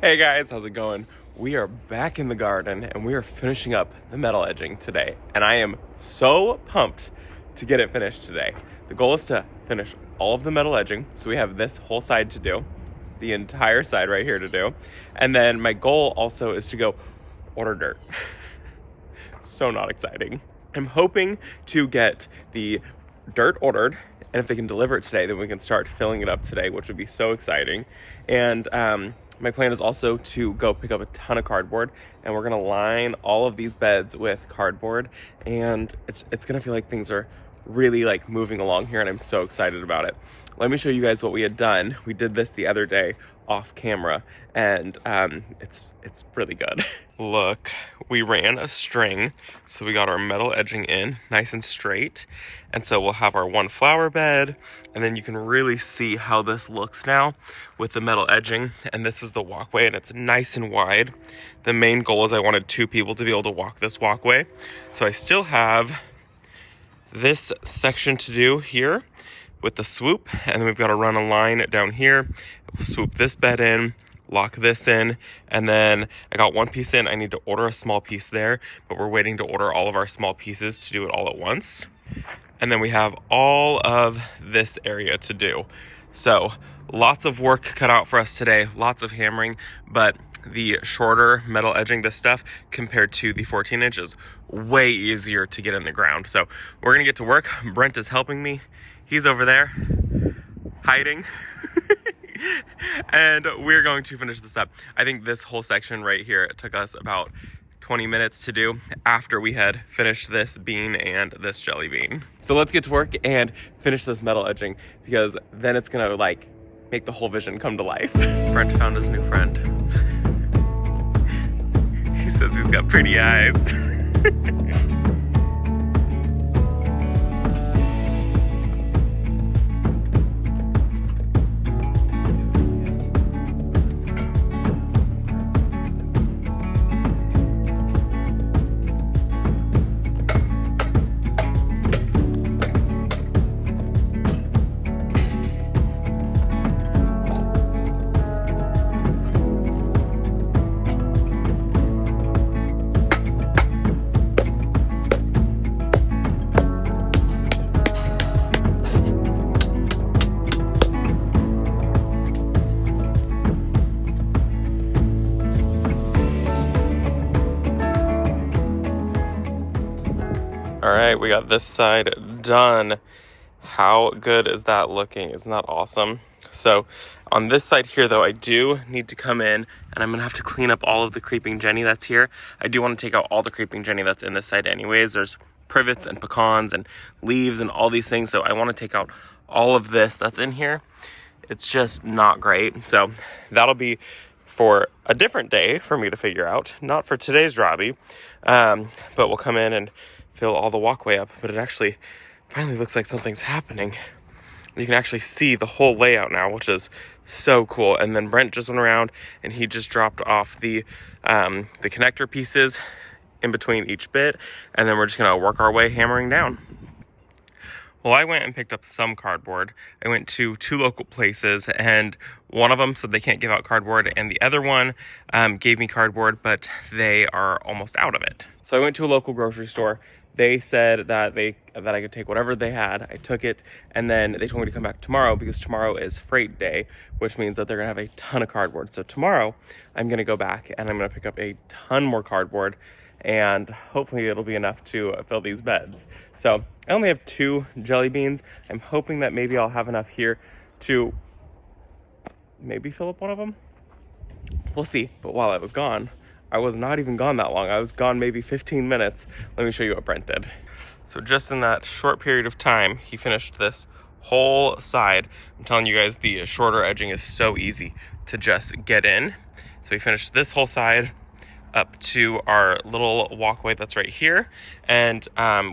Hey guys, how's it going? We are back in the garden and we are finishing up the metal edging today. And I am so pumped to get it finished today. The goal is to finish all of the metal edging. So we have this whole side to do, the entire side right here to do. And then my goal also is to go order dirt. So not exciting. I'm hoping to get the dirt ordered, and if they can deliver it today, then we can start filling it up today, which would be so exciting. And my plan is also to go pick up a ton of cardboard, and we're gonna line all of these beds with cardboard, and it's gonna feel like things are really like moving along here, and I'm so excited about it. Let me show you guys what we had done. We did this the other day off camera, and it's really good. Look, we ran a string, so we got our metal edging in nice and straight, and so we'll have our one flower bed, and then you can really see how this looks now with the metal edging. And this is the walkway, and it's nice and wide. The main goal is I wanted 2 people to be able to walk this walkway, so I still have this section to do here with the swoop, and then we've got to run a line down here. We'll swoop this bed in, lock this in, and then I got one piece in. I need to order a small piece there, but we're waiting to order all of our small pieces to do it all at once. And then we have all of this area to do. So lots of work cut out for us today, lots of hammering, but the shorter metal edging, this stuff, compared to the 14 inches, way easier to get in the ground. So we're gonna get to work. Brent is helping me. He's over there hiding. And we're going to finish this up. I think this whole section right here took us about 20 minutes to do after we had finished this bean and this jelly bean. So let's get to work and finish this metal edging, because then it's gonna like make the whole vision come to life. Brent found his new friend. He says he's got pretty eyes. All right, we got this side done. How good is that looking? Isn't that awesome? So on this side here though, I do need to come in and I'm gonna have to clean up all of the creeping Jenny that's here. I do want to take out all the creeping Jenny that's in this side anyways. There's privets and pecans and leaves and all these things. So I want to take out all of this that's in here. It's just not great. So that'll be for a different day for me to figure out, not for today's Robbie. But we'll come in and fill all the walkway up, but it actually finally looks like something's happening. You can actually see the whole layout now, which is so cool. And then Brent just went around and he just dropped off the connector pieces in between each bit, and then we're just gonna work our way hammering down. Well, I went and picked up some cardboard. I went to 2 local places, and one of them said they can't give out cardboard, and the other one gave me cardboard, but they are almost out of it. So I went to a local grocery store. They said that I could take whatever they had. I took it, and then they told me to come back tomorrow because tomorrow is freight day, which means that they're gonna have a ton of cardboard. So tomorrow, I'm gonna go back and I'm gonna pick up a ton more cardboard, and hopefully it'll be enough to fill these beds. So I only have 2 jelly beans. I'm hoping that maybe I'll have enough here to maybe fill up one of them. We'll see. But while I was gone, I was not even gone that long. I was gone maybe 15 minutes. Let me show you what Brent did. So just in that short period of time, he finished this whole side. I'm telling you guys, the shorter edging is so easy to just get in. So he finished this whole side up to our little walkway that's right here, and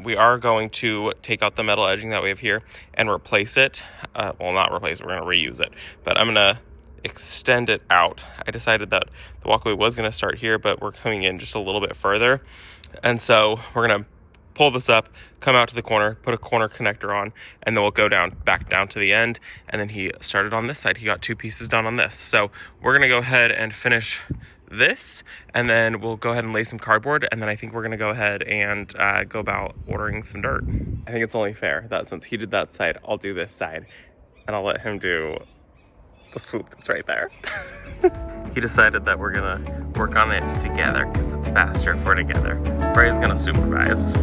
we are going to take out the metal edging that we have here and replace it. Well, not replace it, we're going to reuse it, but I'm going to extend it out. I decided that the walkway was going to start here, but we're coming in just a little bit further, and so we're going to pull this up, come out to the corner, put a corner connector on, and then we'll go back down to the end. And then he started on this side. He got 2 pieces done on this. So we're gonna go ahead and finish this, and then we'll go ahead and lay some cardboard, and then I think we're gonna go ahead and go about ordering some dirt. I think it's only fair that since he did that side, I'll do this side, and I'll let him do the swoop that's right there. He decided that we're gonna work on it together because it's faster if we're together. Bray's gonna supervise.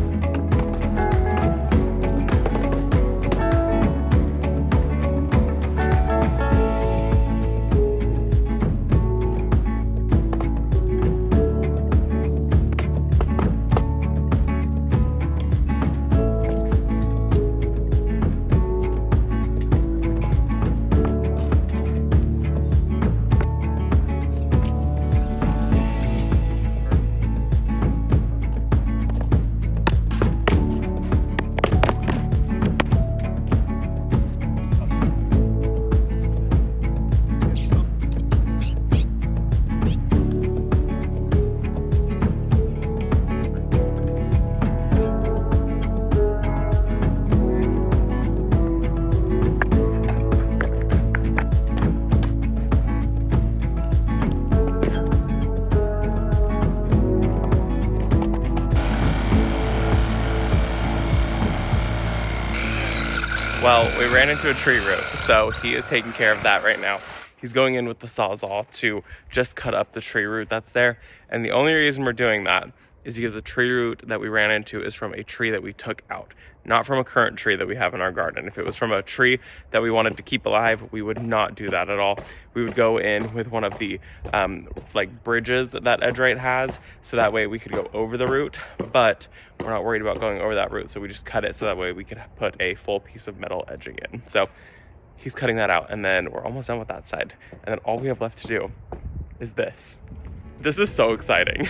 Well, we ran into a tree root, so he is taking care of that right now. He's going in with the Sawzall to just cut up the tree root that's there. And the only reason we're doing that is because the tree root that we ran into is from a tree that we took out, not from a current tree that we have in our garden. If it was from a tree that we wanted to keep alive, we would not do that at all. We would go in with one of the like bridges that Edge Right has, so that way we could go over the root, but we're not worried about going over that root, so we just cut it so that way we could put a full piece of metal edging in. So he's cutting that out, and then we're almost done with that side. And then all we have left to do is this. This is so exciting.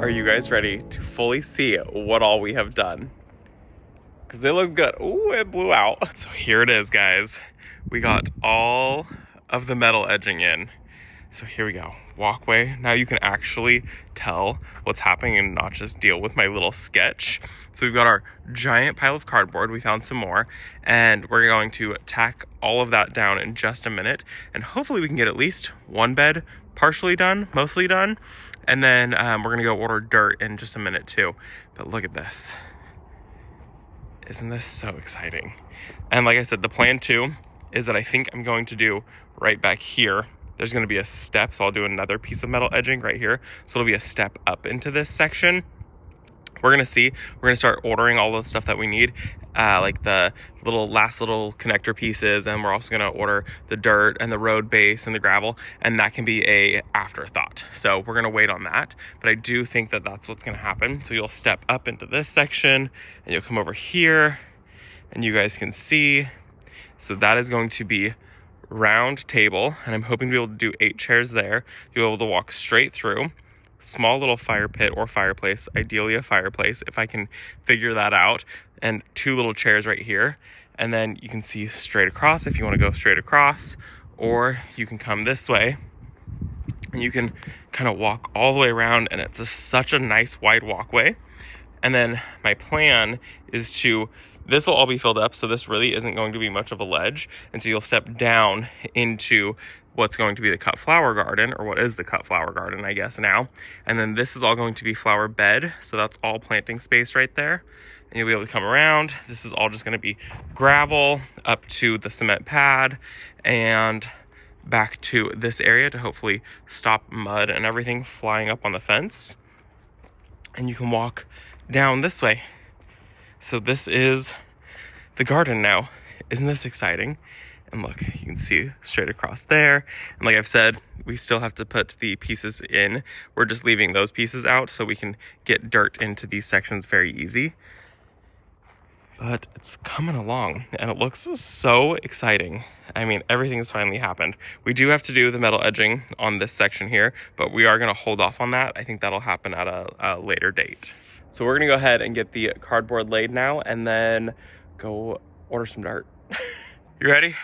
Are you guys ready to fully see what all we have done? Because it looks good. Ooh, it blew out. So here it is, guys. We got all of the metal edging in. So here we go. Walkway. Now you can actually tell what's happening and not just deal with my little sketch. So we've got our giant pile of cardboard. We found some more, and we're going to tack all of that down in just a minute. And hopefully we can get at least one bed partially done, mostly done. And then we're gonna go order dirt in just a minute too. But look at this. Isn't this so exciting? And like I said, the plan too is that I think I'm going to do right back here. There's gonna be a step, so I'll do another piece of metal edging right here. So it'll be a step up into this section. We're gonna see, we're gonna start ordering all the stuff that we need, like the last little connector pieces, and we're also gonna order the dirt and the road base and the gravel, and that can be a afterthought. So we're gonna wait on that, but I do think that that's what's gonna happen. So you'll step up into this section, and you'll come over here, and you guys can see. So that is going to be round table, and I'm hoping to be able to do 8 chairs there. You'll be able to walk straight through. Small little fire pit or fireplace, ideally a fireplace if I can figure that out, and 2 little chairs right here. And then you can see straight across if you want to go straight across, or you can come this way and you can kind of walk all the way around, and it's such a nice wide walkway. And then my plan is this will all be filled up, so this really isn't going to be much of a ledge. And so you'll step down into what's going to be the cut flower garden, or what is the cut flower garden, I guess now. And then this is all going to be flower bed, so that's all planting space right there. And you'll be able to come around. This is all just going to be gravel up to the cement pad and back to this area to hopefully stop mud and everything flying up on the fence. And you can walk down this way. So this is the garden now. Isn't this exciting? And look, you can see straight across there. And like I've said, we still have to put the pieces in. We're just leaving those pieces out so we can get dirt into these sections very easy. But it's coming along, and it looks so exciting. I mean, everything has finally happened. We do have to do the metal edging on this section here, but we are gonna hold off on that. I think that'll happen at a later date. So we're gonna go ahead and get the cardboard laid now, and then go order some dirt. You ready?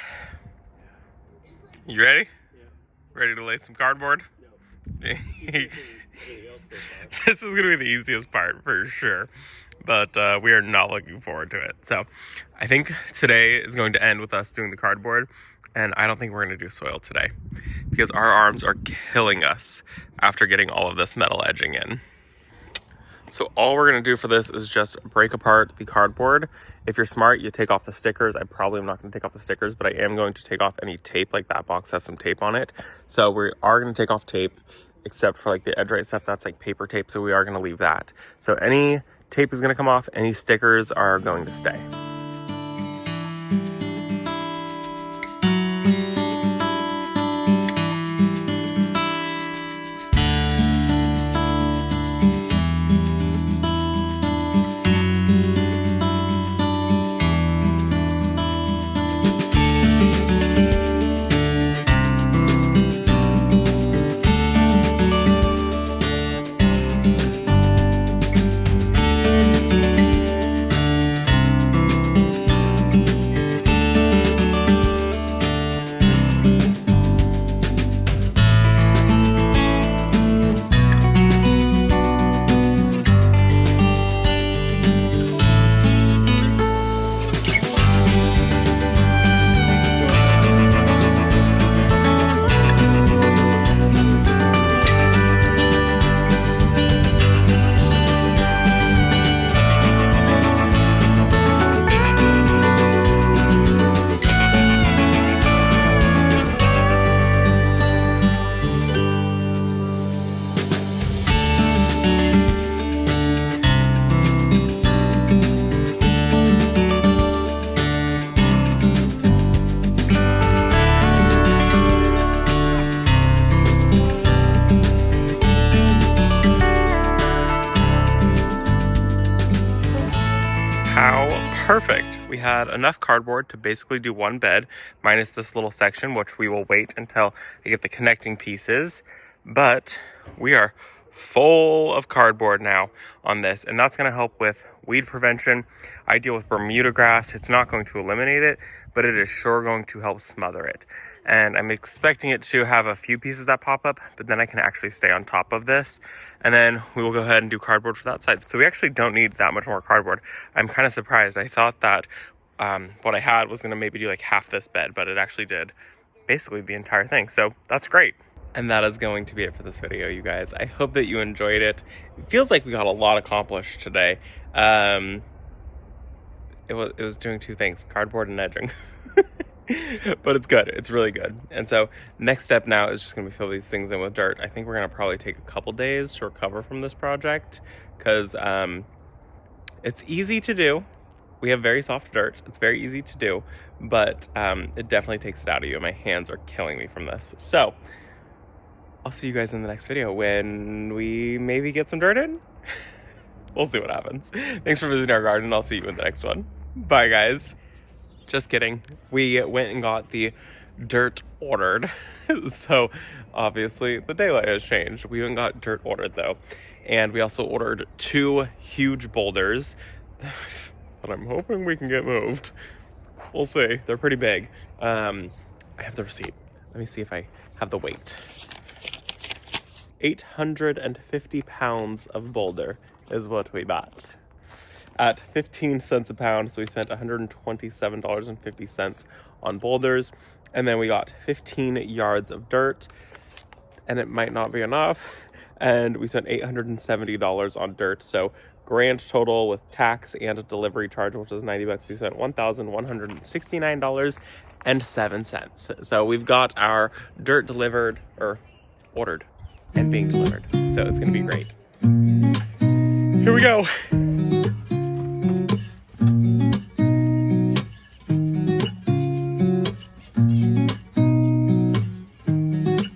You ready? Yeah. Ready to lay some cardboard? Yeah. This is gonna be the easiest part for sure. But we are not looking forward to it. So I think today is going to end with us doing the cardboard, and I don't think we're going to do soil today because our arms are killing us after getting all of this metal edging in. So all we're going to do for this is just break apart the cardboard. If you're smart, you take off the stickers. I probably am not going to take off the stickers, but I am going to take off any tape. Like that box has some tape on it. So we are going to take off tape, except for like the edge right stuff. That's like paper tape, so we are going to leave that. So any tape is going to come off, any stickers are going to stay. Perfect. We had enough cardboard to basically do one bed, minus this little section, which we will wait until I get the connecting pieces. But we are full of cardboard now on this, and that's going to help with weed prevention. I deal with Bermuda grass. It's not going to eliminate it, but it is sure going to help smother it. And I'm expecting it to have a few pieces that pop up, but then I can actually stay on top of this. And then we will go ahead and do cardboard for that side. So we actually don't need that much more cardboard. I'm kind of surprised. I thought that what I had was going to maybe do like half this bed, but it actually did basically the entire thing. So that's great. And that is going to be it for this video, you guys. I hope that you enjoyed it. It feels like we got a lot accomplished today. It was doing two things, cardboard and edging. But it's good. It's really good. And so next step now is just going to be fill these things in with dirt. I think we're going to probably take a couple days to recover from this project because it's easy to do. We have very soft dirt. It's very easy to do, but it definitely takes it out of you. My hands are killing me from this. So I'll see you guys in the next video when we maybe get some dirt in. We'll see what happens. Thanks for visiting our garden. I'll see you in the next one. Bye, guys. Just kidding. We went and got the dirt ordered. So obviously the daylight has changed. We went and got dirt ordered though. And we also ordered 2 huge boulders that I'm hoping we can get moved. We'll see. They're pretty big. I have the receipt. Let me see if I have the weight. 850 pounds of boulder is what we bought. At 15 cents a pound, so we spent $127.50 on boulders. And then we got 15 yards of dirt, and it might not be enough. And we spent $870 on dirt. So grand total with tax and a delivery charge, which was 90 bucks, we spent $1,169.07. So we've got our dirt delivered, or ordered and being delivered. So it's gonna be great. Here we go.